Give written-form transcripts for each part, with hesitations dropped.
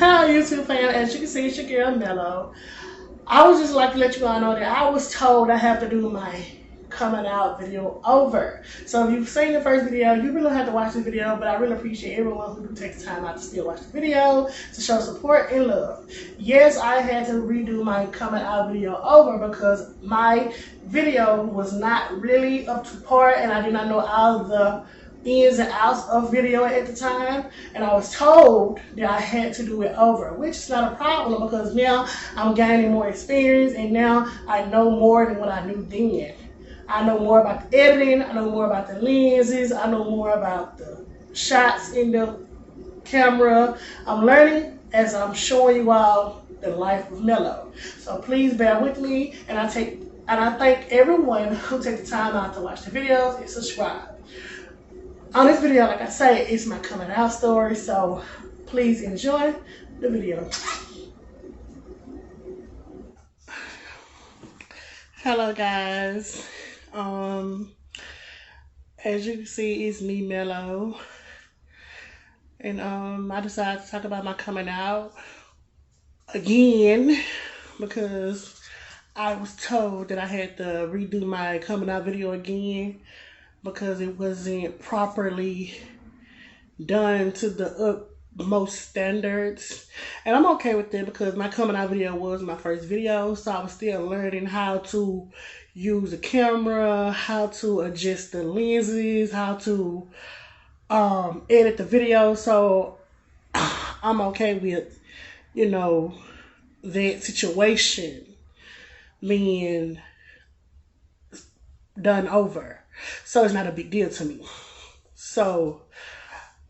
Hello YouTube fam, as you can see it's your girl Mello. I would just like to let you all know that I was told I have to do my coming out video over. So if you've seen the first video, you really don't have to watch the video, but I really appreciate everyone who takes time out to still watch the video to show support and love. Yes, I had to redo my coming out video over because my video was not really up to par and I did not know all the ins and outs of video at the time, and I was told that I had to do it over, which is not a problem because now I'm gaining more experience and now I know more than what I knew then. I know more about the editing, I know more about the lenses, I know more about the shots in the camera. I'm learning as I'm showing you all the life of Mello. So please bear with me, and I thank everyone who takes the time out to watch the videos and subscribe. On this video, like I say, it's my coming out story, so please enjoy the video. Hello guys. As you can see, it's me, Mello. And I decided to talk about my coming out again because I was told that I had to redo my coming out video again because it wasn't properly done to the utmost standards. And I'm okay with that because my coming out video was my first video, so I was still learning how to use the camera, how to adjust the lenses, how to edit the video. So I'm okay with, you know, that situation being done over. So it's not a big deal to me. So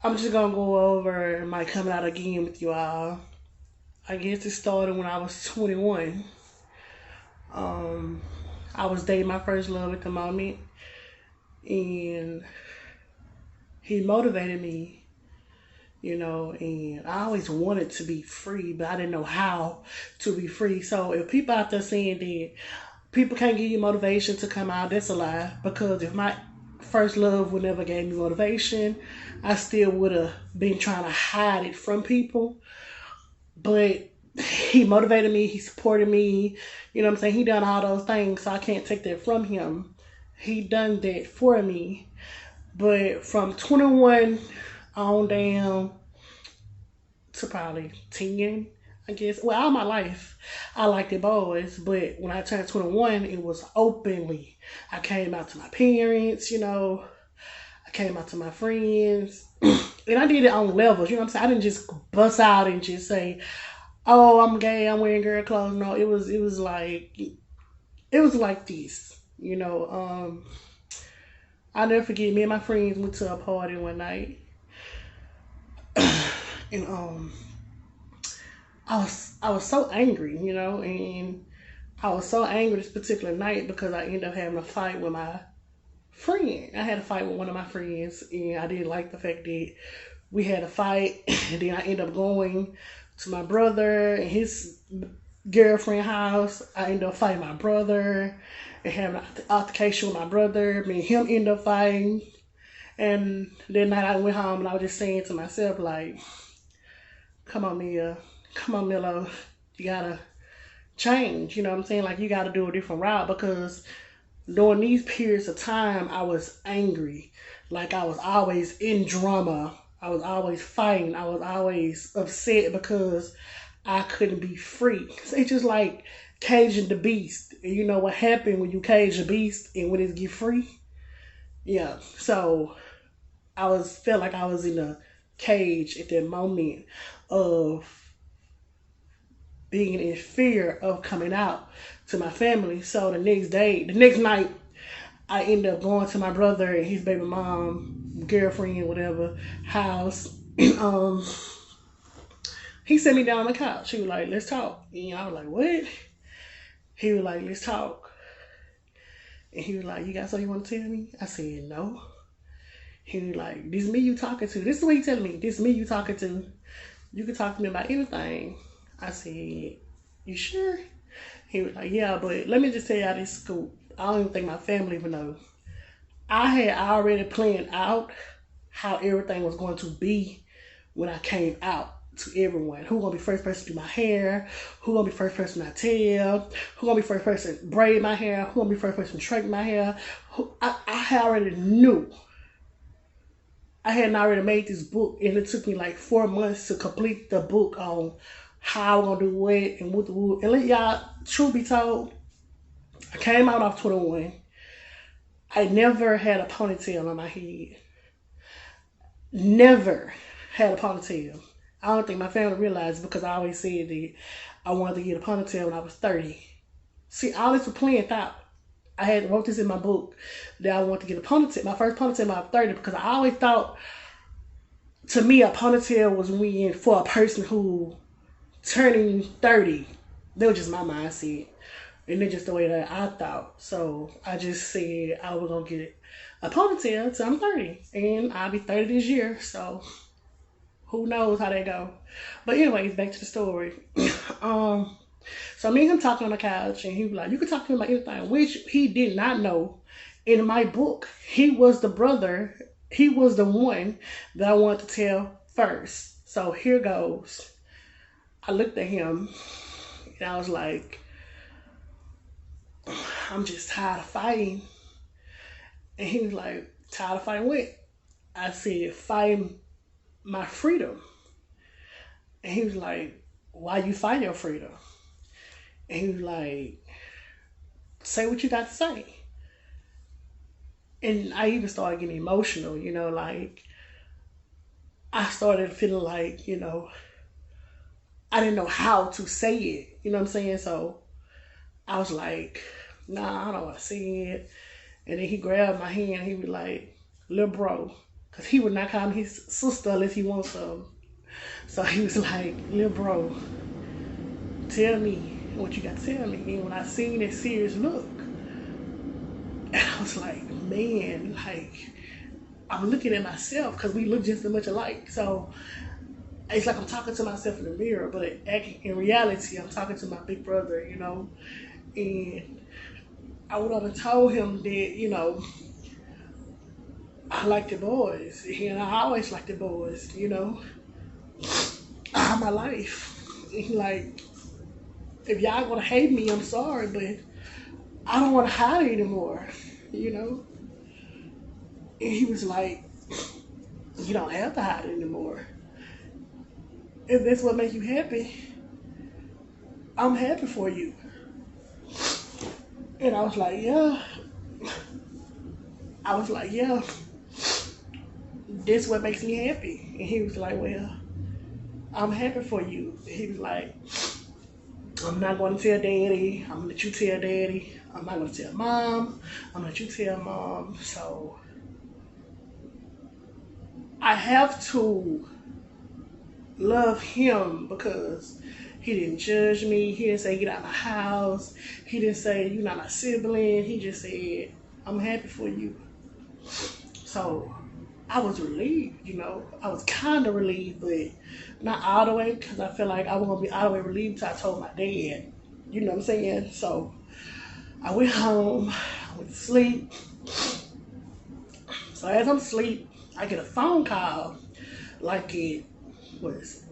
I'm just gonna go over my coming out again with you all. I guess it started when I was 21. I was dating my first love at the moment, and he motivated me, you know, and I always wanted to be free, but I didn't know how to be free. So if people out there saying that people can't give you motivation to come out, that's a lie. Because if my first love would never gave me motivation, I still would have been trying to hide it from people. But he motivated me, he supported me, you know what I'm saying? He done all those things, so I can't take that from him. He done that for me. But from 21 on down to probably 10, I guess. Well, all my life, I liked the boys, but when I turned 21, it was openly. I came out to my parents, you know. I came out to my friends. And I did it on levels, you know what I'm saying? I didn't just bust out and just say, oh, I'm gay, I'm wearing girl clothes. No, it was like this, you know. I'll never forget, me and my friends went to a party one night. And I was so angry, you know, and I was so angry this particular night because I ended up having a fight with my friend. I had a fight with one of my friends, and I didn't like the fact that we had a fight. And then I ended up going to my brother and his girlfriend's house. I ended up fighting my brother and having an altercation with my brother. Me and him ended up fighting. And that night I went home and I was just saying to myself, like, come on, Mia. Come on, Mello, you gotta change, you know what I'm saying? Like, you gotta do a different route, because during these periods of time, I was angry. Like, I was always in drama. I was always fighting. I was always upset because I couldn't be free. It's just like caging the beast. And you know what happened when you cage a beast and when it get free? Yeah, so felt like I was in a cage at that moment of being in fear of coming out to my family. So the next night, I ended up going to my brother and his baby mom, girlfriend, whatever, house. He sat me down on the couch. He was like, let's talk. And I was like, what? He was like, let's talk. And he was like, you got something you want to tell me? I said, no. He was like, this is me you talking to. This is what he telling me. This is me you talking to. You can talk to me about anything. I said, you sure? He was like, yeah, but let me just tell y'all this scoop. I don't even think my family even know. I had already planned out how everything was going to be when I came out. to everyone. Who gonna be first person to do my hair? Who gonna be first person I tell? Who gonna be first person to braid my hair? Who gonna be first person to straighten my hair? I already knew. I had already made this book, and it took me like 4 months to complete the book on how I'm gonna do what and what the wood. And let y'all, truth be told, I came out off 21. I never had a ponytail on my head. Never had a ponytail. I don't think my family realized it because I always said that I wanted to get a ponytail when I was 30. See, all this was planned out. I had wrote this in my book that I wanted to get a ponytail, my first ponytail when I was 30, because I always thought, to me, a ponytail was when for a person who turning 30. That was just my mindset. And that's just the way that I thought. So I just said I was going to get a ponytail till I'm 30. And I'll be 30 this year. So who knows how that go. But anyways, back to the story. So me and him talking on the couch, and he was like, you can talk to him about anything, which he did not know. In my book, he was the brother. He was the one that I wanted to tell first. So here goes. I looked at him, and I was like, I'm just tired of fighting. And he was like, tired of fighting what? I said, fighting my freedom. And he was like, why you fight your freedom? And he was like, say what you got to say. And I even started getting emotional, you know, like I started feeling like, you know, I didn't know how to say it, you know what I'm saying? So I was like, nah, I don't want to say it. And then he grabbed my hand. He was like, little bro, because he would not call me his sister unless he wants some. So he was like, little bro, tell me what you got to tell me. And when I seen that serious look, and I was like, man, like, I'm looking at myself because we look just as much alike. So it's like I'm talking to myself in the mirror, but in reality, I'm talking to my big brother, you know. And I would have told him that, you know, I like the boys. And I always like the boys, you know. All my life. And like, if y'all gonna hate me, I'm sorry, but I don't want to hide anymore, you know. And he was like, you don't have to hide anymore. If that's what makes you happy, I'm happy for you. And I was like, yeah. I was like, yeah. This what makes me happy. And he was like, well, I'm happy for you. He was like, I'm not going to tell daddy. I'm going to let you tell daddy. I'm not going to tell mom. I'm going to let you tell mom. So I have to love him because he didn't judge me. He didn't say get out of my house. He didn't say you're not my sibling. He just said I'm happy for you. So I was relieved, you know. I was kind of relieved, but not all the way, because I feel like I was going to be all the way relieved until I told my dad. You know what I'm saying? So I went home. I went to sleep. So as I'm asleep, I get a phone call like at,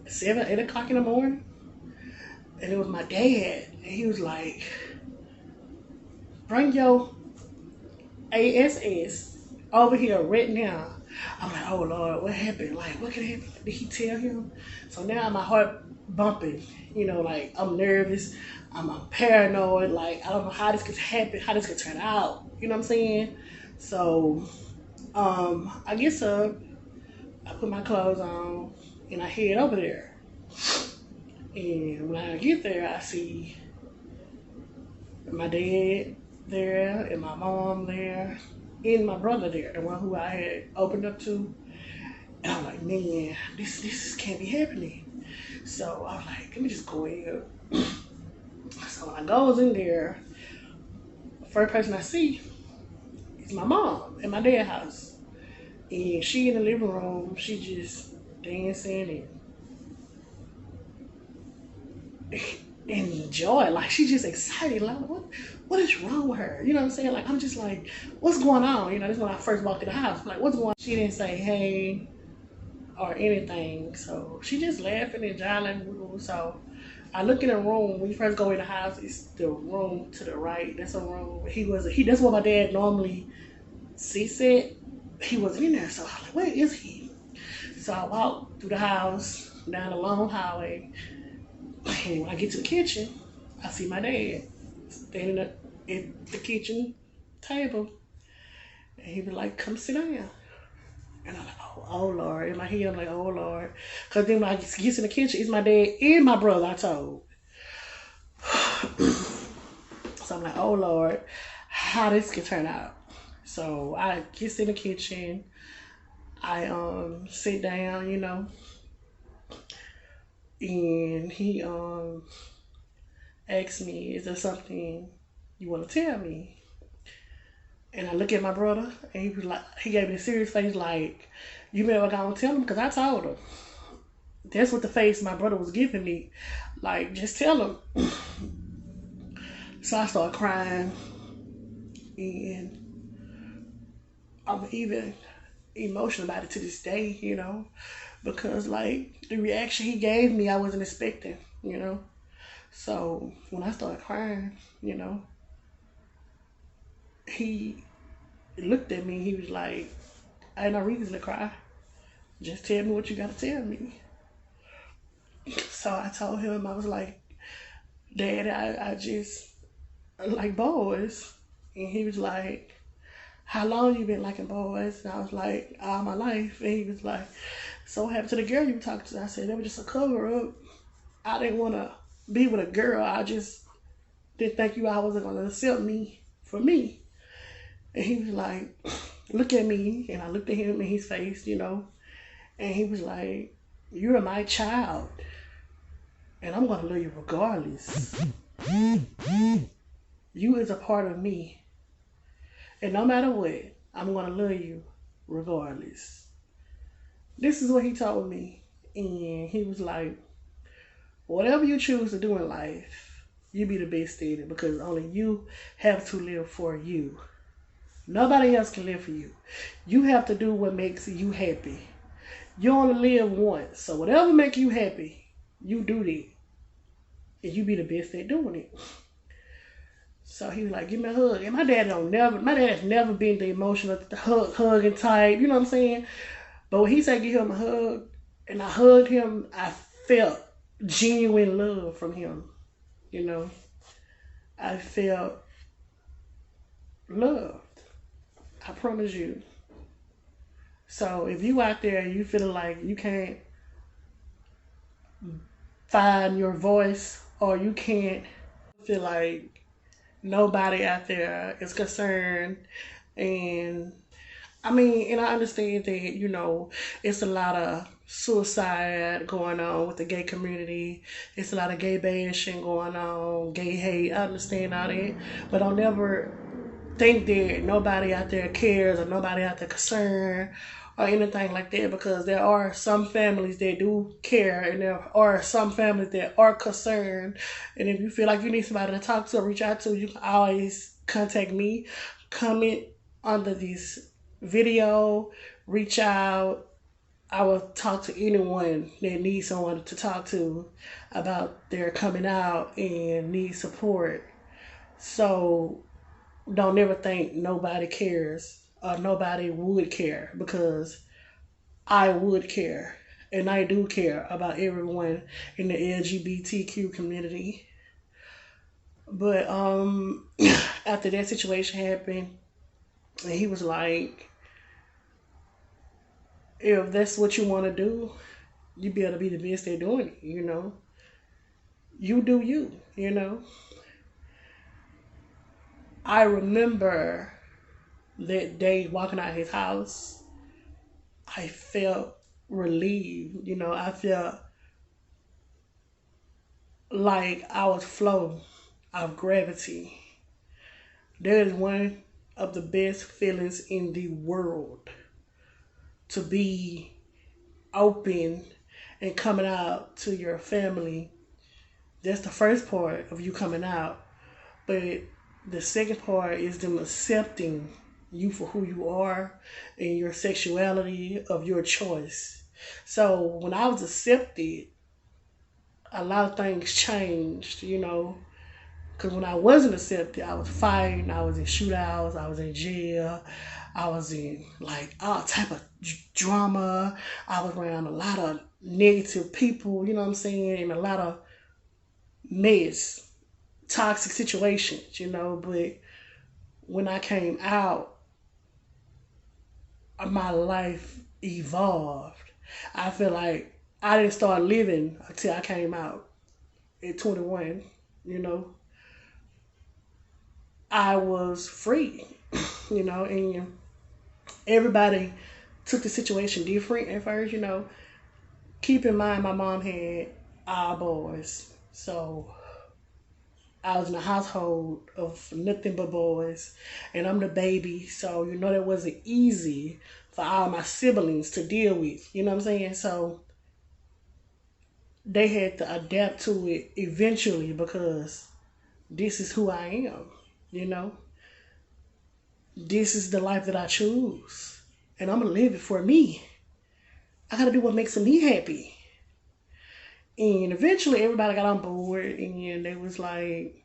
7, 8 o'clock in the morning. And it was my dad. And he was like, bring your ASS over here right now. I'm like, oh Lord, what happened? Like, what could happen? Did he tell him? So now my heart bumping, you know, like I'm nervous, I'm paranoid, like I don't know how this could happen, how this could turn out, you know what I'm saying? So I get up, I put my clothes on, and I head over there. And when I get there, I see my dad there and my mom there and my brother there, the one who I had opened up to. And I'm like, man, this can't be happening. So I was like, let me just go in. So when I goes in there, the first person I see is my mom in my dad's house. And she in the living room, she just dancing and enjoy. Like she's just excited. Like what is wrong with her? You know what I'm saying? Like I'm just like, what's going on? You know, this is when I first walked in the house. Like, what's going on? She didn't say, hey, or anything. So she just laughing and jolling. So I look in the room. When you first go in the house, it's the room to the right. That's a room. He. That's where my dad normally sits at. He wasn't in there, so I was like, where is he? So I walked through the house down a long hallway, and when I get to the kitchen, I see my dad standing at the kitchen table, and he was like, "Come sit down." And I'm like, oh Lord. In my head, I'm like, oh Lord. Because then when I get in the kitchen, it's my dad and my brother, I told. So I'm like, oh Lord, how this can turn out. So I get in the kitchen. I sit down, and he asked me, is there something you want to tell me? And I look at my brother, and he gave me a serious face, like, you better go and tell him, because I told him. That's what the face my brother was giving me. Like, just tell him. So I started crying, and I'm even emotional about it to this day, because, like, the reaction he gave me, I wasn't expecting. So when I started crying, he looked at me. He was like, I had no reason to cry. Just tell me what you got to tell me. So I told him, I was like, Dad, I just like boys. And he was like, how long you been liking boys? And I was like, all my life. And he was like, so what happened to the girl you talked to? I said, that was just a cover up. I didn't want to be with a girl. I just didn't think you all wasn't going to accept me for me. And he was like, look at me. And I looked at him in his face, and he was like, you're my child. And I'm going to love you regardless. You is a part of me. And no matter what, I'm going to love you regardless. This is what he told me. And he was like, whatever you choose to do in life, you be the best at it, because only you have to live for you. Nobody else can live for you. You have to do what makes you happy. You only live once. So whatever makes you happy, you do that. And you be the best at doing it. So he was like, give me a hug. And my dad's never been the emotional hugging type, you know what I'm saying? But when he said give him a hug, and I hugged him, I felt genuine love from him. I felt loved. I promise you. So if you out there and you feeling like you can't find your voice, or you can't feel like nobody out there is concerned, and I understand that, it's a lot of suicide going on with the gay community. It's a lot of gay bashing going on, gay hate. I understand all that. But don't never think that nobody out there cares, or nobody out there concerned, or anything like that, because there are some families that do care, and there are some families that are concerned. And if you feel like you need somebody to talk to or reach out to, you can always contact me, comment under this video, reach out. I will talk to anyone that needs someone to talk to about their coming out and need support. So don't ever think nobody cares or nobody would care, because I would care, and I do care about everyone in the LGBTQ community. But after that situation happened, and he was like, if that's what you want to do, you better be the best at doing it, You do you. I remember that day walking out of his house, I felt relieved. I felt like I was floating out of gravity. That is one of the best feelings in the world, to be open and coming out to your family. That's the first part of you coming out. But the second part is them accepting you for who you are and your sexuality of your choice. So when I was accepted, a lot of things changed, Because when I wasn't accepted, I was fighting, I was in shootouts, I was in jail, I was in like all type of drama. I was around a lot of negative people, you know what I'm saying, and a lot of mess, toxic situations, But when I came out, my life evolved. I feel like I didn't start living until I came out at 21, you know. I was free, and everybody took the situation different at first, Keep in mind, my mom had all boys, so I was in a household of nothing but boys, and I'm the baby, so that wasn't easy for all my siblings to deal with. You know what I'm saying? So they had to adapt to it eventually because this is who I am. You know, this is the life that I choose, and I'm gonna live it for me. I gotta do what makes me happy. And eventually, everybody got on board, and they was like,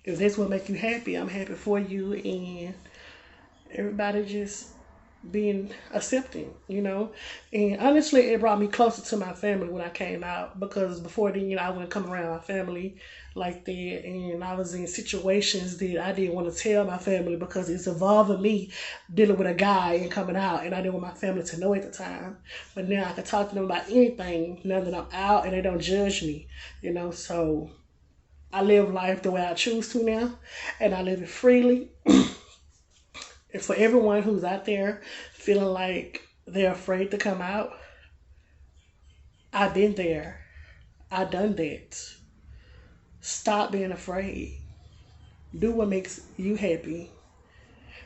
"If that's what makes you happy, I'm happy for you." And everybody just being accepting, And honestly, it brought me closer to my family when I came out because before then, I wouldn't come around my family like that. And I was in situations that I didn't want to tell my family because it's involving me dealing with a guy and coming out. And I didn't want my family to know at the time. But now I can talk to them about anything now that I'm out and they don't judge me, So I live life the way I choose to now and I live it freely. And for everyone who's out there feeling like they're afraid to come out, I've been there. I've done that. Stop being afraid. Do what makes you happy.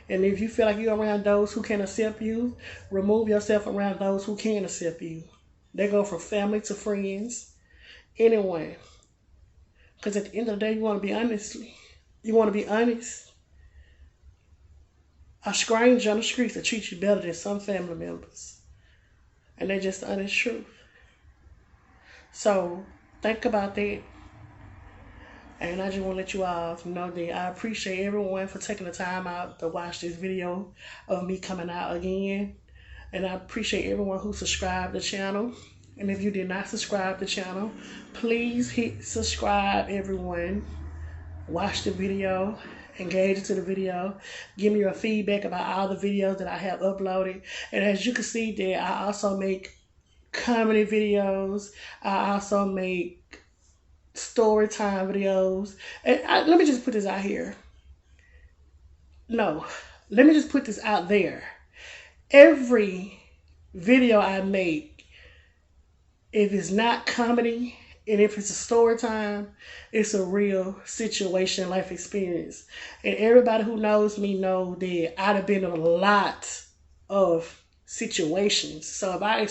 And if you feel like you're around those who can accept you, remove yourself around those who can accept you. They go from family to friends, anyone. Because at the end of the day, you want to be honest. You want to be honest. A stranger on the streets will treat you better than some family members. And that's just the honest truth. So think about that. And I just want to let you all know that I appreciate everyone for taking the time out to watch this video of me coming out again. And I appreciate everyone who subscribed to the channel. And if you did not subscribe to the channel, please hit subscribe, everyone. Watch the video. Engage into the video. Give me your feedback about all the videos that I have uploaded. And as you can see there, I also make comedy videos. I also make story time videos. And let me just put this out here. No, let me just put this out there. Every video I make, if it's not comedy and if it's a story time, it's a real situation, life experience. And everybody who knows me know that I'd have been in a lot of situations. So if I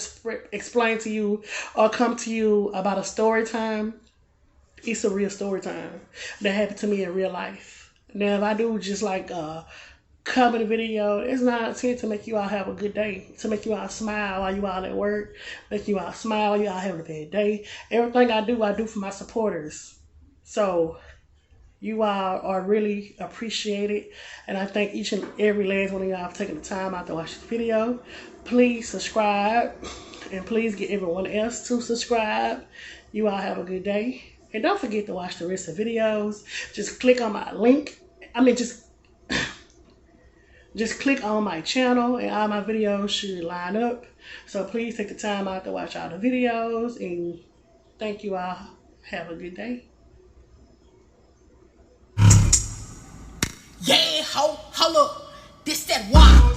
explain to you or come to you about a story time, it's a real story time that happened to me in real life. Now, if I do just like a comedy video, it's not intent to make you all have a good day, to make you all smile while you all at work, make you all smile while you all having a bad day. Everything I do for my supporters. So you all are really appreciated, and I thank each and every last one of y'all for taking the time out to watch this video. Please subscribe, and please get everyone else to subscribe. You all have a good day. And don't forget to watch the rest of the videos. Just click on my link. Just click on my channel and all my videos should line up. So please take the time out to watch all the videos. And thank you all. Have a good day. Yeah, ho, hold up. This that why.